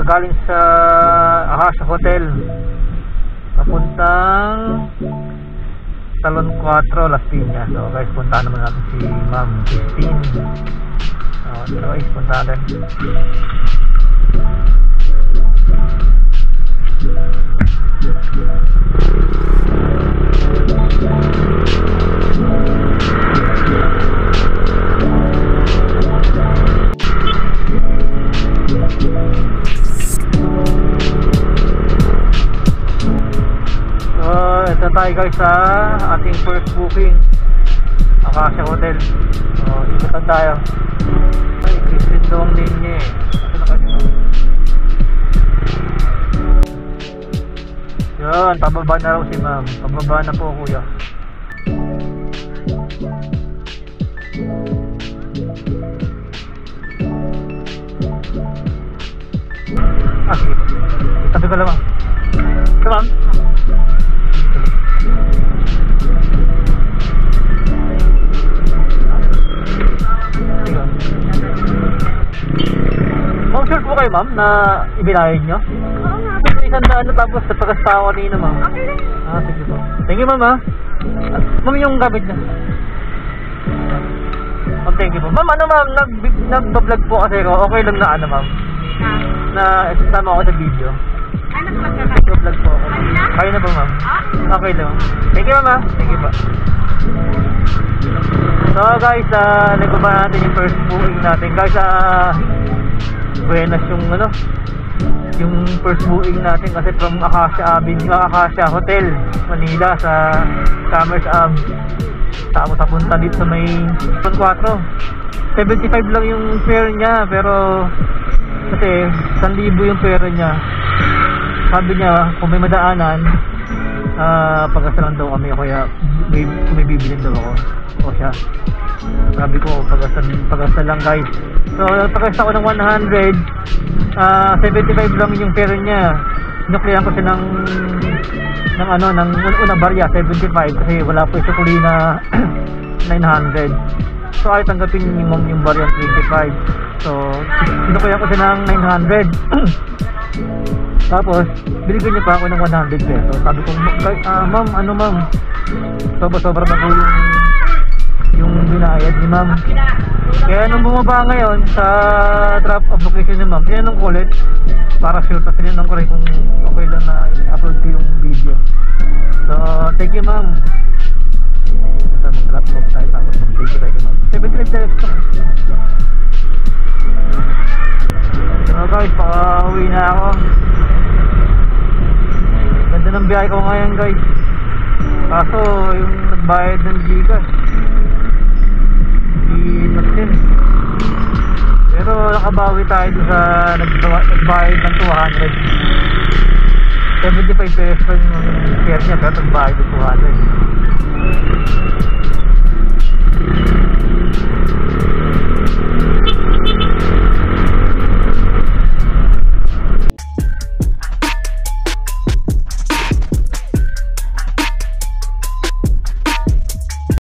galing sa Acacia Hotel papuntang Salon 4, Las Piñas. So guys, puntahan naman natin si Ma'am Christine. So guys, puntahan natin. Ito tayo guys sa ating first booking, Acacia Hotel. Ikutan tayo. Ay, Christine daw ang name niya eh. Ito na kasi. Yan, pababa na raw si ma'am. Pababa na po kuya. Sige po. Sabi ko lang ma'am. Ito ma'am. Ma'am, sure po kayo ma'am na ibinayad nyo? Oo nga. Isang daan na tapos napagas pa ako kanina ma'am. Okay lang. Sige po. Thank you ma'am ha. Ma'am yung gamit niya. Ma'am, thank you po. Ma'am, ano ma'am, nag-vlog po kasi ako. Okay lang na ano ma'am, na isama ako sa video. Ano po magkakaroon? Nag-vlog po ako. Kaya na? Kaya na po ma'am. Okay lang. Thank you ma'am ha. Thank you po. So guys, nagpapa natin yung first booking natin. Guys, Buenas yung ano, yung first booking natin kasi from Acacia Avenue, Acacia Hotel, Manila sa Commerce Ave. Tapos papunta dito sa may 4. 75 lang yung fare niya, pero kasi 1,000 yung fare niya. Sabi niya kung may madaanan, pag-asa lang daw kami, kaya kung may bibilin daw ako o siya. Sabi ko pag-asa lang guys. So pag-asa ko ng 100, 75 lang yung fare niya. Sinuklihan ko siya ng unang barya 75 kasi wala po yung sukuli na 900. So ay tanggapin yung barya 25. So sinuklihan ko siya ng 900. Tapos binigyan niya pa ako ng 100 pesos. Sabi ko, ma'am, ano ma'am, sobra na po yung binayad ni ma'am. Kaya nung bumaba ngayon sa drop off location ni ma'am, tinanong ko ulit para sure, tapos tinanong ko rin kung okay lang na upload ko yung video. So thank you ma'am. Sa mag-drop off tayo, tapos mag-thank you tayo ma'am. 75 pesos to. So guys, pauwi na ako. Ganda ng biyahe ko ngayon guys. Kaso yung nagbayad ng Gcash din. Pero nakabawi tayo doon sa nagbayad ng 200. 75 pesos yung share niya, pero nagbayad ng 200.